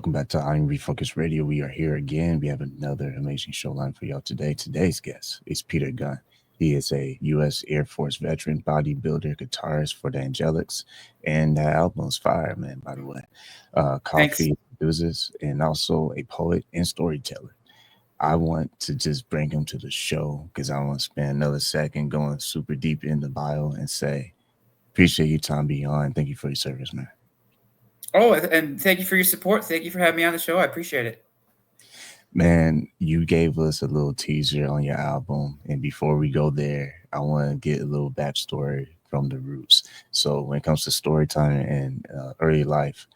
Welcome back to Refocused Radio. We are here again. We have another amazing show line for y'all today. Today's guest is Peter Gunn. He is a U.S. Air Force veteran, bodybuilder, guitarist for the Angellics, and that album is fire, man, by the way. Thanks. Coffee enthusiast, and also a poet and storyteller. I want to just bring him to the show because I want to spend another second going super deep in the bio and say, appreciate your time being on. Thank you for your service, man. Oh, and thank you for your support. Thank you for having me on the show. I appreciate it. Man, you gave us a little teaser on your album. And before we go there, I want to get a little backstory from the roots. So, when it comes to storytelling and early life,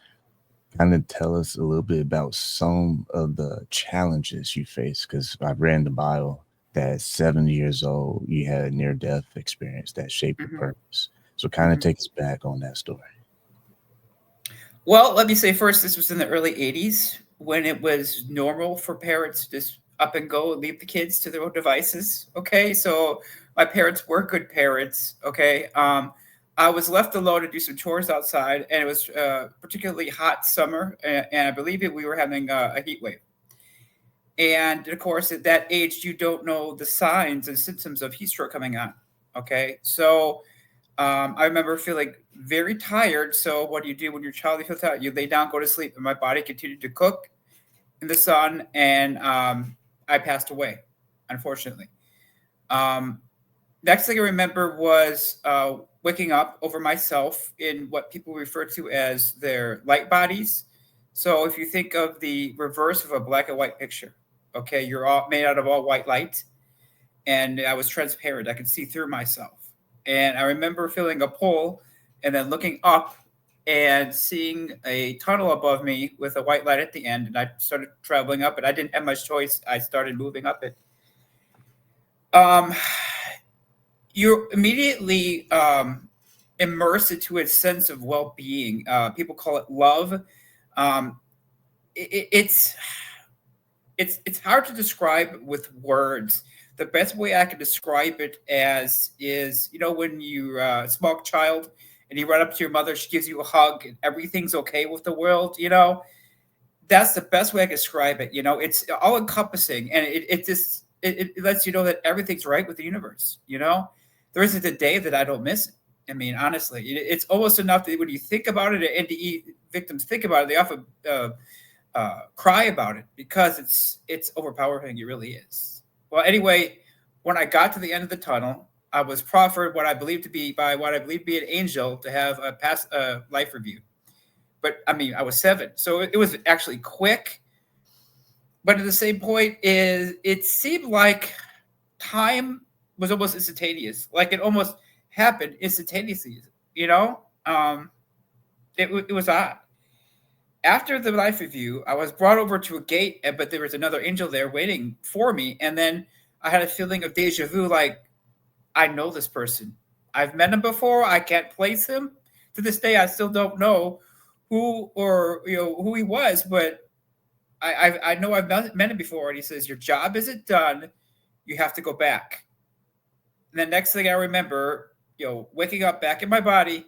kind of tell us a little bit about some of the challenges you faced. Because I've read in the bio that at 7 years old, you had a near death experience that shaped your hmm purpose. So, kind of hmm take us back on that story. Well, let me say first, this was in the early 80s when it was normal for parents to just up and go and leave the kids to their own devices. Okay. So my parents were good parents. Okay. I was left alone to do some chores outside, and it was particularly hot summer, and I believe we were having a heat wave. And of course, at that age, you don't know the signs and symptoms of heat stroke coming on. Okay. So I remember feeling very tired. So what do you do when your child feels tired? You lay down, go to sleep, and my body continued to cook in the sun, and I passed away, unfortunately. Um, Next thing I remember was waking up over myself in what people refer to as their light bodies. So if you think of the reverse of a black and white picture, okay, you're all made out of all white light, and I was transparent. I could see through myself. And I remember feeling a pull and then looking up and seeing a tunnel above me with a white light at the end. And I started traveling up it. I didn't have much choice. I started moving up it. Um, you're immediately immersed into a sense of well-being. People call it love. Um, it's it's hard to describe with words. The best way I can describe it as is, when you're a small child and you run up to your mother, she gives you a hug, and everything's okay with the world. That's the best way I can describe it. It's all encompassing, and it lets you know that everything's right with the universe. There isn't a day that I don't miss it. I mean, honestly, it's almost enough that when you think about it, and NDE victims think about it, they often cry about it because it's overpowering. It really is. Well, anyway, when I got to the end of the tunnel, I was proffered what I believe to be by what I believe to be an angel to have a past life review. But I mean, I was 7, so it was actually quick. But at the same point, it seemed like time was almost instantaneous. Like it almost happened instantaneously. You know, um, it was odd. After the life review, I was brought over to a gate, but there was another angel there waiting for me. And then I had a feeling of deja vu, like I know this person. I've met him before. I can't place him. To this day, I still don't know who he was, but I know I've met him before. And he says, "Your job isn't done. You have to go back." And the next thing I remember, waking up back in my body,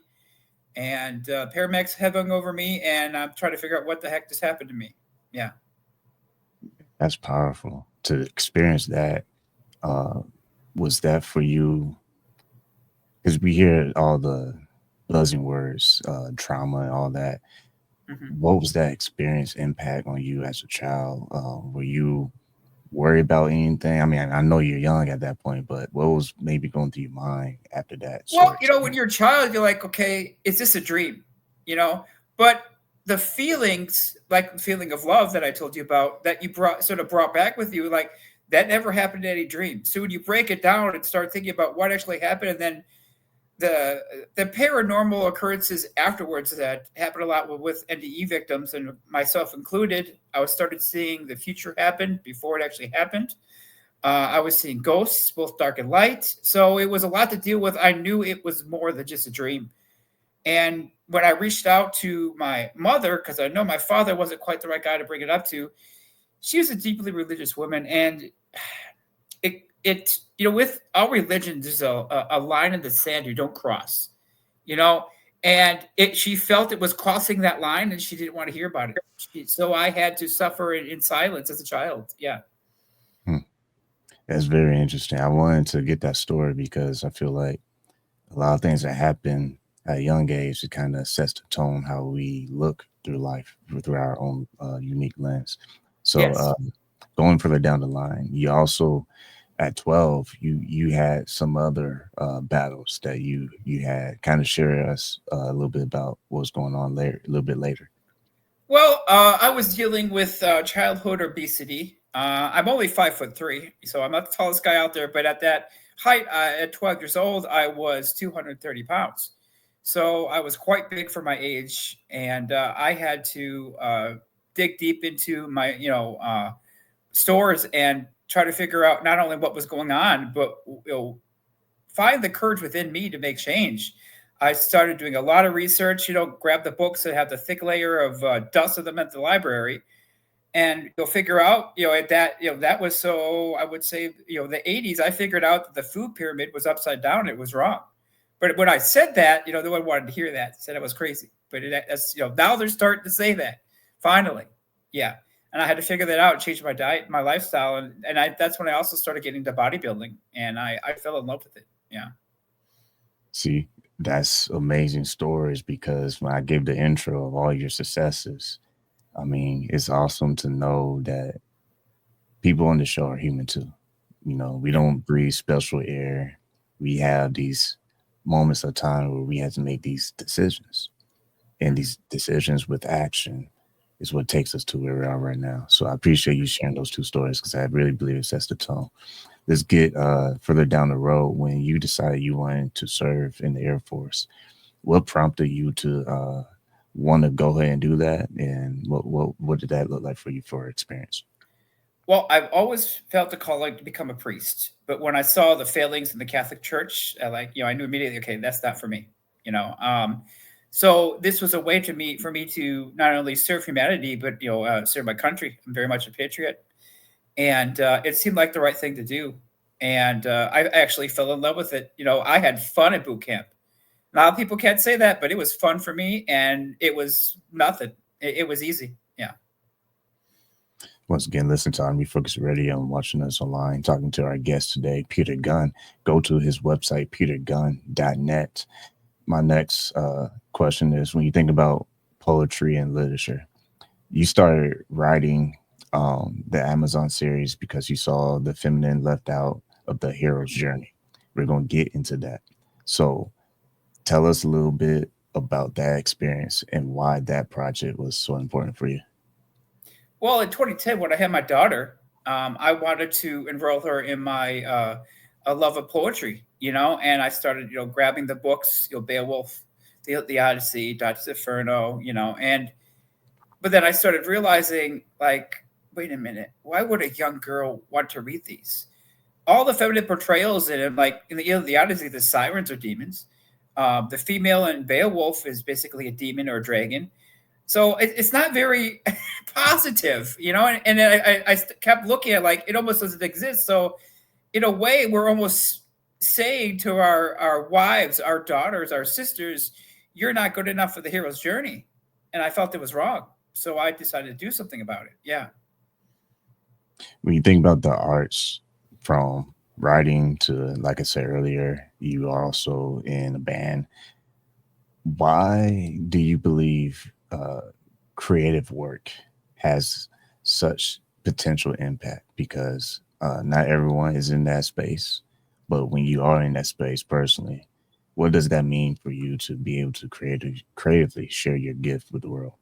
and paramedics hovering over me, and I'm trying to figure out what the heck just happened to me. Yeah. That's powerful to experience that. Uh, was that for you? Because we hear all the buzzing words, trauma and all that. hmm What was that experience impact on you as a child? Were you worried about anything? I mean, I know you're young at that point, but what was maybe going through your mind after that sort Well, of when experience? you're a child, you're like, okay, is this a dream? You know, but the feelings, like the feeling of love that I told you about, that you brought back with you, like that never happened in any dream. So when you break it down and start thinking about what actually happened, and then the the paranormal occurrences afterwards that happen a lot with NDE victims and myself included, I was started seeing the future happen before it actually happened. I was seeing ghosts, both dark and light. So it was a lot to deal with. I knew it was more than just a dream. And when I reached out to my mother, because I know my father wasn't quite the right guy to bring it up to, she was a deeply religious woman. And with all religions, there's a line in the sand you don't cross. You know, and she felt it was crossing that line, and she didn't want to hear about it. So I had to suffer in silence as a child. Yeah. Hmm. That's very interesting. I wanted to get that story because I feel like a lot of things that happen at a young age, it kind of sets the tone how we look through life through our own unique lens. So Yes. going further down the line, you also at 12 you had some other battles that you had. Kind of share us a little bit about what's going on later, a little bit later. Well, I was dealing with childhood obesity. I'm only 5'3", so I'm not the tallest guy out there. But at that height, at 12 years old, I was 230 pounds. So I was quite big for my age, and I had to dig deep into my, stores and try to figure out not only what was going on, but find the courage within me to make change. I started doing a lot of research, grab the books that have the thick layer of dust of them at the library, and you'll figure out, that was, so I would say, the 80s, I figured out that the food pyramid was upside down. It was wrong. But when I said that, no one wanted to hear that, said I was crazy. But that's, now they're starting to say that finally. Yeah. And I had to figure that out and change my diet, my lifestyle. And that's when I also started getting into bodybuilding, and I fell in love with it. Yeah. See, that's amazing stories because when I gave the intro of all your successes, I mean, it's awesome to know that people on the show are human too. We Yeah. don't breathe special air. We have these moments of time where we have to make these decisions, and Mhm. these decisions with action is what takes us to where we are right now. So I appreciate you sharing those two stories because I really believe it sets the tone. Let's get further down the road. When you decided you wanted to serve in the Air Force, what prompted you to want to go ahead and do that, and what did that look like for you for experience? Well, I've always felt a calling to become a priest, but when I saw the failings in the Catholic Church, I knew immediately, okay, that's not for me. You know, so this was a way to me for me to not only serve humanity, but serve my country. I'm very much a patriot, and it seemed like the right thing to do. And I actually fell in love with it. I had fun at boot camp. A lot of people can't say that, but it was fun for me, and it was nothing. It was easy. Yeah. Once again, listen to on Refocus Radio and watching us online, talking to our guest today, Peter Gunn. Go to his website, petergunn.net. My next question is, when you think about poetry and literature, you started writing the Amazon series because you saw the feminine left out of the hero's journey. We're going to get into that. So tell us a little bit about that experience and why that project was so important for you. Well, in 2010, when I had my daughter, I wanted to enroll her in my a love of poetry, and I started, grabbing the books, Beowulf, the Odyssey, Dante's Inferno, and but then I started realizing, like, wait a minute, why would a young girl want to read these? All the feminine portrayals in it, like in the Odyssey, the sirens are demons. The female in Beowulf is basically a demon or a dragon. So it's not very positive, and I kept looking at, like, it almost doesn't exist. So in a way, we're almost saying to our wives, our daughters, our sisters, you're not good enough for the hero's journey. And I felt it was wrong. So I decided to do something about it. Yeah. When you think about the arts, from writing to, like I said earlier, you are also in a band. Why do you believe creative work has such potential impact? Because not everyone is in that space, but when you are in that space personally, what does that mean for you to be able to creatively share your gift with the world?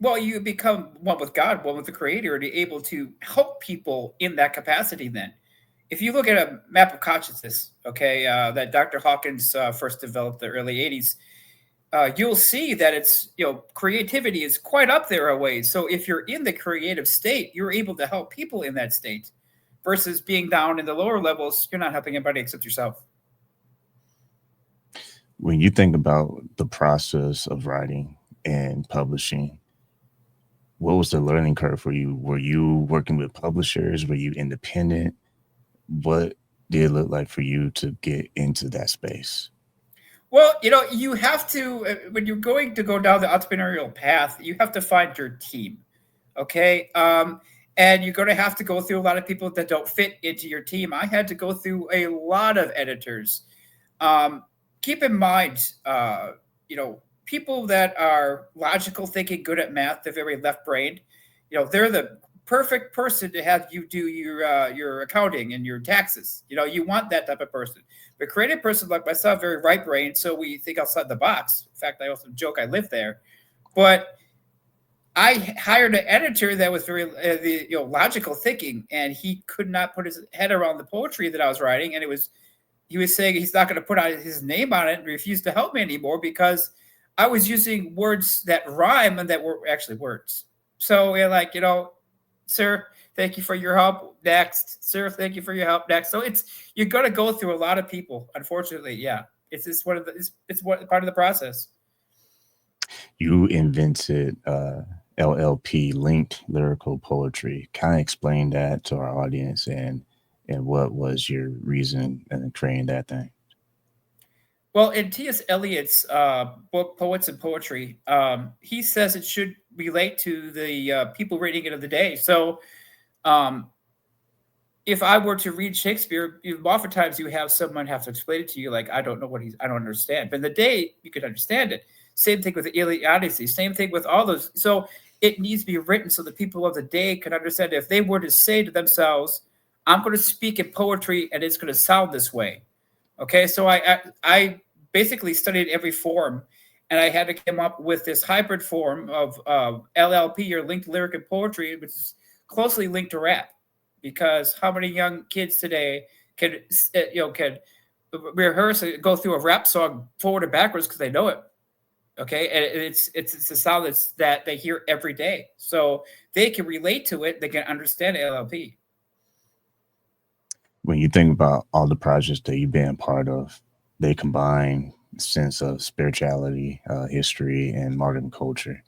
Well, you become one with God, one with the Creator, and you're able to help people in that capacity. Then, if you look at a map of consciousness, okay, that Dr. Hawkins first developed in the early '80s, you'll see that it's, creativity is quite up there a ways. So if you're in the creative state, you're able to help people in that state, versus being down in the lower levels. You're not helping anybody except yourself. When you think about the process of writing and publishing, what was the learning curve for you? Were you working with publishers? Were you independent? What did it look like for you to get into that space? Well, you have to when you're going to go down the entrepreneurial path, you have to find your team. Okay. And you're going to have to go through a lot of people that don't fit into your team. I had to go through a lot of editors. Um, Keep in mind, people that are logical thinking, good at math, they're very left brained. They're the perfect person to have you do your accounting and your taxes. You want that type of person. But creative person like myself, very right brained, so we think outside the box. In fact, I also joke I live there. But I hired an editor that was very logical thinking, and he could not put his head around the poetry that I was writing, and he was saying he's not going to put out his name on it and refused to help me anymore because I was using words that rhyme and that were actually words. So sir, thank you for your help. Next, sir, thank you for your help. Next. So you're going to go through a lot of people. Unfortunately, yeah, it's just it's what part of the process. You invented LLP, linked lyrical poetry. Kind of explain that to our audience, and what was your reason in creating that thing? Well, in T.S. Eliot's book Poets and Poetry, he says it should relate to the people reading it of the day. So, um, if I were to read Shakespeare, oftentimes you have someone have to explain it to you, like I don't know I don't understand. But in the day, you could understand it. Same thing with the Iliad Odyssey. Same thing with all those. So it needs to be written so the people of the day can understand it. If they were to say to themselves, "I'm going to speak in poetry, and it's going to sound this way." Okay, so I basically studied every form, and I had to come up with this hybrid form of LLP, or linked lyric and poetry, which is closely linked to rap. Because how many young kids today can rehearse and go through a rap song forward and backwards because they know it? Okay, and it's a sound that they hear every day, so they can relate to it. They can understand LLP. When you think about all the projects that you've been a part of, they combine sense of spirituality, history, and modern culture.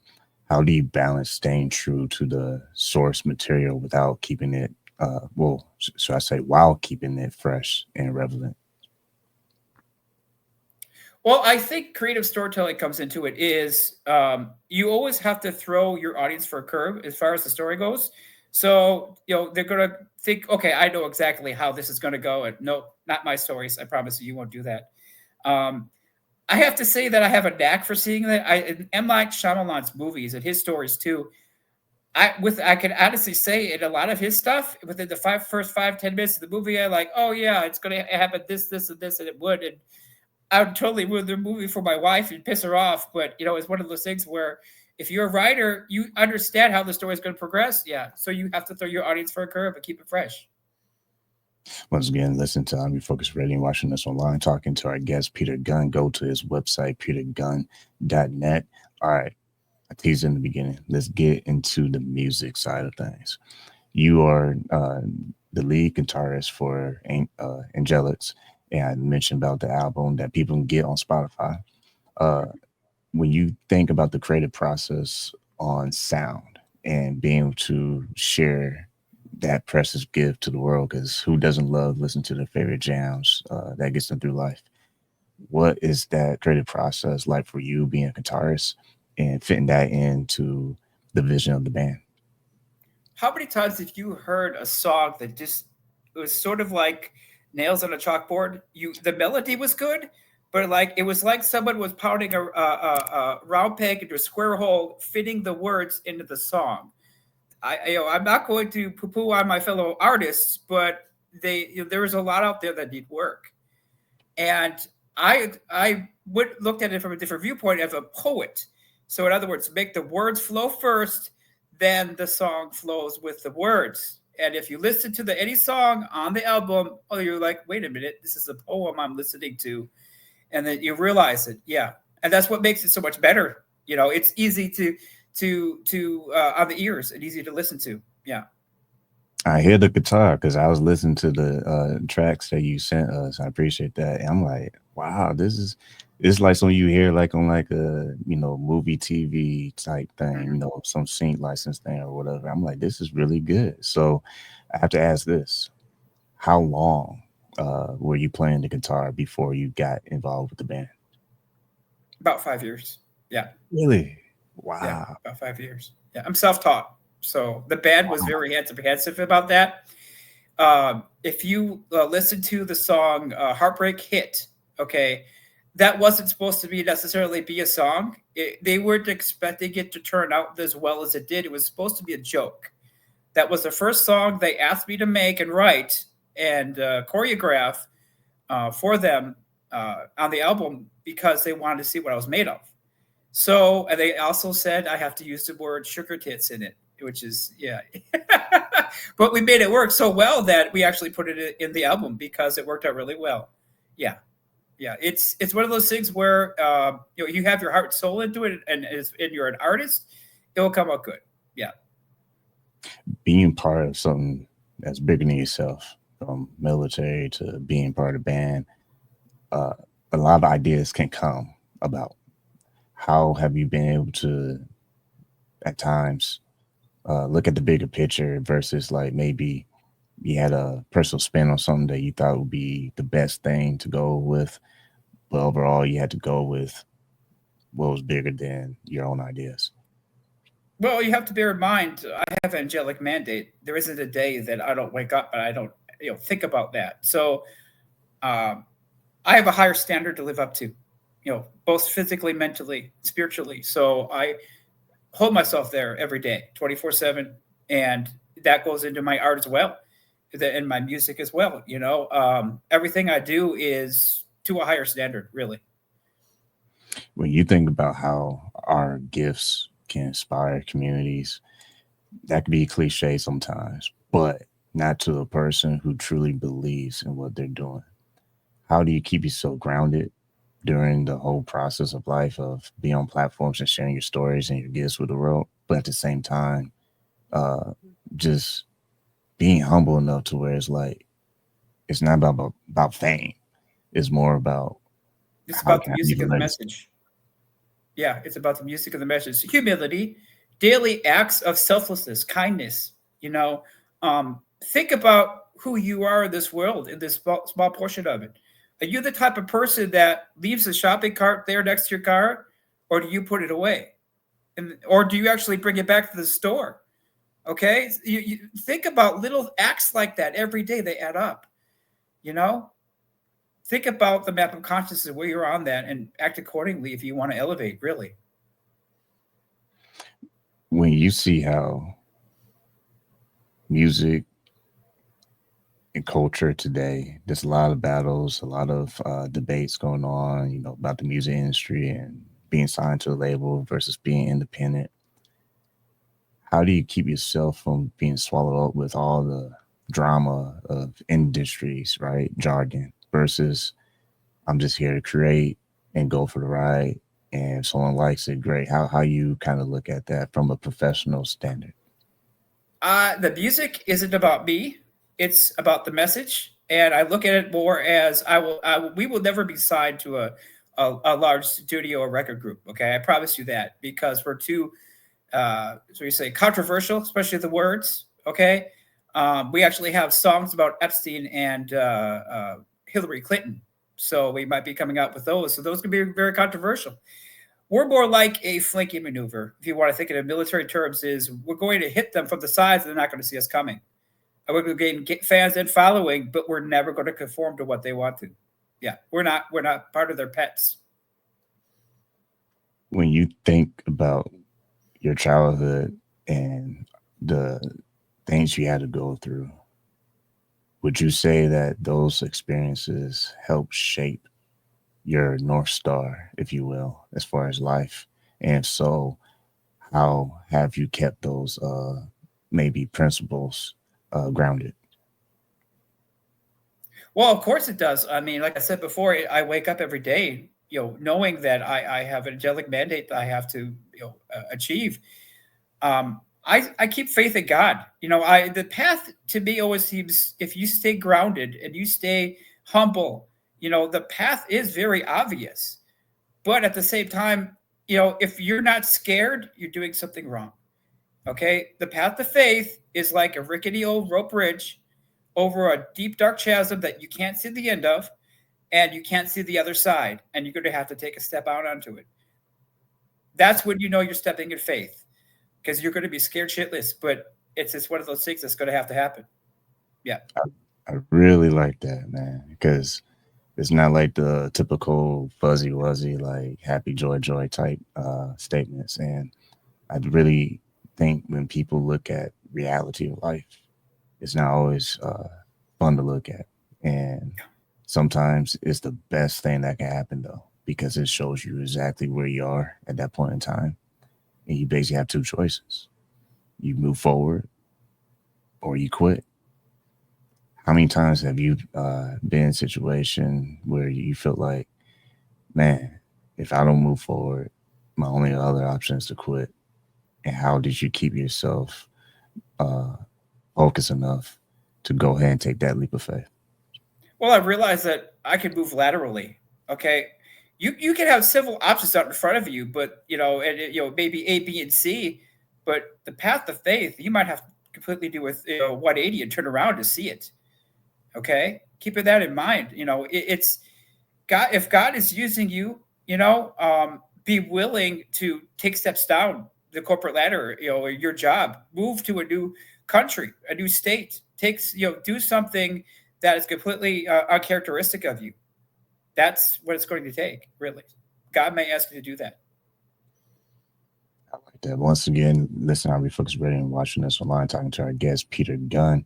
How do you balance staying true to the source material without keeping it, should I say, while keeping it fresh and relevant? Well, I think creative storytelling comes into it is you always have to throw your audience for a curve as far as the story goes. So, they're going to think, okay, I know exactly how this is going to go. And no, not my stories. I promise you won't do that. Um, I have to say that I have a knack for seeing that. In M. Night Shyamalan's movies and his stories too, I can honestly say in a lot of his stuff within the first 5-10 minutes of the movie, I like, oh yeah, it's gonna happen this and this, and it would. And I would totally ruin the movie for my wife and piss her off. But it's one of those things where if you're a writer, you understand how the story is going to progress. Yeah, so you have to throw your audience for a curve and keep it fresh. Once again, listen to Refocused Radio, watching us online, talking to our guest, Peter Gunn. Go to his website, petergunn.net. All right, I teased in the beginning. Let's get into the music side of things. You are the lead guitarist for Angellics, and I mentioned about the album that people can get on Spotify. Uh, when you think about the creative process on sound and being able to share that precious gift to the world, because who doesn't love listening to their favorite jams that gets them through life? What is that creative process like for you being a guitarist and fitting that into the vision of the band? How many times have you heard a song that just it was sort of like nails on a chalkboard? The melody was good, but like it was like someone was pounding a round peg into a square hole, fitting the words into the song. I'm not going to poo poo on my fellow artists, but there is a lot out there that need work, and I would looked at it from a different viewpoint as a poet. So in other words, make the words flow first, then the song flows with the words. And if you listen to any song on the album, oh, you're like, wait a minute, this is a poem I'm listening to, and then you realize it, yeah, and that's what makes it so much better. It's easy to on the ears and easy to listen to. Yeah. I hear the guitar because I was listening to the tracks that you sent us. I appreciate that. And I'm like, wow, this is it's like something you hear like on like a movie TV type thing, Mhm. some sync license thing or whatever. I'm like, this is really good. So I have to ask this: how long were you playing the guitar before you got involved with the band? About 5 years. Yeah. Really? Yeah. Wow. About 5 years. Yeah. I'm self-taught. So the band was very apprehensive about that. If you listen to the song Heartbreak Hit, okay, that wasn't supposed to be necessarily be a song. They weren't expecting it to turn out as well as it did. It was supposed to be a joke. That was the first song they asked me to make and write and choreograph for them on the album because they wanted to see what I was made of. So, and they also said I have to use the word sugar tits in it, which is, yeah. But we made it work so well that we actually put it in the album because it worked out really well. Yeah. Yeah. It's one of those things where, you have your heart and soul into it and you're an artist, it will come out good. Yeah. Being part of something that's bigger than yourself, from military to being part of band, uh, a lot of ideas can come about. How have you been able to, at times, look at the bigger picture versus like maybe you had a personal spin on something that you thought would be the best thing to go with, but overall you had to go with what was bigger than your own ideas? Well, you have to bear in mind, I have an angelic mandate. There isn't a day that I don't wake up and I don't, think about that. So, um, I have a higher standard to live up to, both physically, mentally, spiritually. So I hold myself there every day, 24/7, and that goes into my art as well, and my music as well. Everything I do is to a higher standard, really. When you think about how our gifts can inspire communities, that can be cliche sometimes, but not to a person who truly believes in what they're doing. How do you keep yourself grounded during the whole process of life of being on platforms and sharing your stories and your gifts with the world, but at the same time, uh, just being humble enough to where it's like it's not about fame. It's more about It's how about the can I leave music a and the legacy. message. Yeah, it's about the music of the message. Humility, daily acts of selflessness, kindness. You know, think about who you are in this world, in this small portion of it. Are you the type of person that leaves the shopping cart there next to your car, or do you put it away? Or do you actually bring it back to the store? Okay, you think about little acts like that every day. They add up. You know, think about the map of consciousness where you're on that, and act accordingly if you want to elevate. Really. When you see how music and culture today, there's a lot of battles, a lot of debates going on, about the music industry and being signed to a label versus being independent. How do you keep yourself from being swallowed up with all the drama of industries, right? Jargon versus I'm just here to create and go for the ride. And if someone likes it, great. How you kind of look at that from a professional standard? The music isn't about me; it's about the message, and I look at it more as we will never be signed to a large studio or record group. Okay, I promise you that because we're too, so you say controversial, especially the words. Okay, we actually have songs about Epstein and Hillary Clinton, so we might be coming out with those. So those can be very controversial. We're more like a flanking maneuver, if you want to think in military terms, is we're going to hit them from the sides and they're not going to see us coming. And we're going to get fans and following, but we're never going to conform to what they want to. Yeah, we're not part of their pets. When you think about your childhood and the things you had to go through, would you say that those experiences help shape your North Star, if you will, as far as life? And if so, how have you kept those maybe principles grounded? Well, of course it does. I mean, like I said before, I wake up every day, knowing that I have an angelic mandate that I have to, achieve. I keep faith in God. The path to me always seems, if you stay grounded and you stay humble, the path is very obvious. But at the same time, if you're not scared, you're doing something wrong. Okay. The path to faith is like a rickety old rope bridge over a deep, dark chasm that you can't see the end of. and you can't see the other side, and you're going to have to take a step out onto it. That's when you know you're stepping in faith, because you're going to be scared shitless, but it's just one of those things that's going to have to happen. Yeah. I really like that, man, because it's not like the typical fuzzy wuzzy, like happy joy joy type statements. And I really think when people look at reality of life, it's not always fun to look at. And sometimes it's the best thing that can happen, though, because it shows you exactly where you are at that point in time. And you basically have two choices: you move forward or you quit. How many times have you been in a situation where you feel like, man, if I don't move forward, my only other option is to quit? And how did you keep yourself uh, focused enough to go ahead and take that leap of faith? Well, I realized that I can move laterally. Okay. You can have several options out in front of you, but maybe A, B, and C, but the path of faith, you might have to completely do with 180 and turn around to see it. Okay. Keeping that in mind, it's God. If God is using you, be willing to take steps down the corporate ladder, or your job, move to a new country, a new state, do something that is completely uncharacteristic of you. That's what it's going to take, really. God may ask you to do that. I like that. Once again, listen on Refocused Radio and watching us online, talking to our guest, Peter Gunn.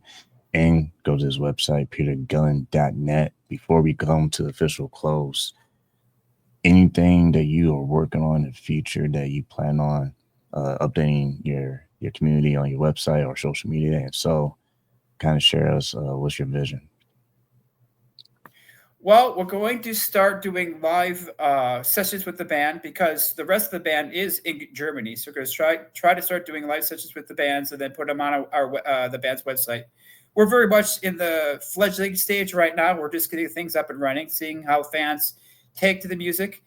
And go to his website, petergunn.net. Before we come to the official close, anything that you are working on in the future that you plan on updating your community on your website or social media? And so, kind of share us what's your vision? Well, we're going to start doing live sessions with the band because the rest of the band is in Germany. So we're going to try to start doing live sessions with the bands and then put them on the band's website. We're very much in the fledgling stage right now. We're just getting things up and running, seeing how fans take to the music,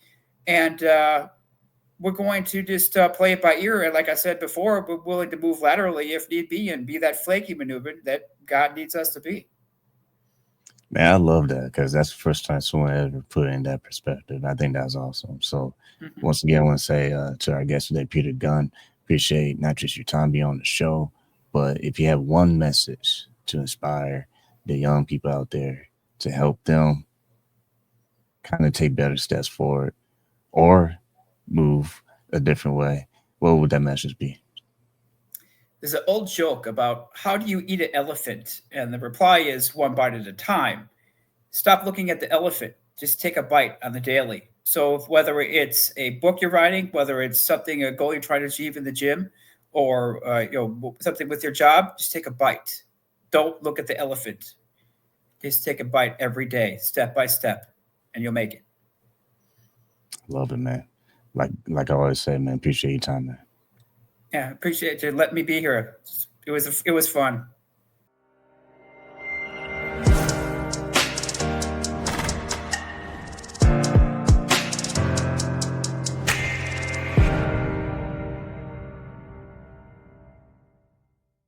and we're going to just play it by ear. And like I said before, we're willing to move laterally if need be and be that flaky maneuver that God needs us to be. Man, I love that because that's the first time someone ever put it in that perspective. I think that's awesome. So, Mm-hmm. once again, I want to say to our guest today, Peter Gunn, appreciate not just your time being on the show, but if you have one message to inspire the young people out there to help them kind of take better steps forward or move a different way, what would that message be? There's an old joke about how do you eat an elephant? And the reply is one bite at a time. Stop looking at the elephant. Just take a bite on the daily. So whether it's a book you're writing, whether it's something a goal you're trying to achieve in the gym, or something with your job, just take a bite. Don't look at the elephant. Just take a bite every day, step by step, and you'll make it. Love it, man. Like I always say, man, appreciate your time, man. Yeah, appreciate you letting me be here. It was fun.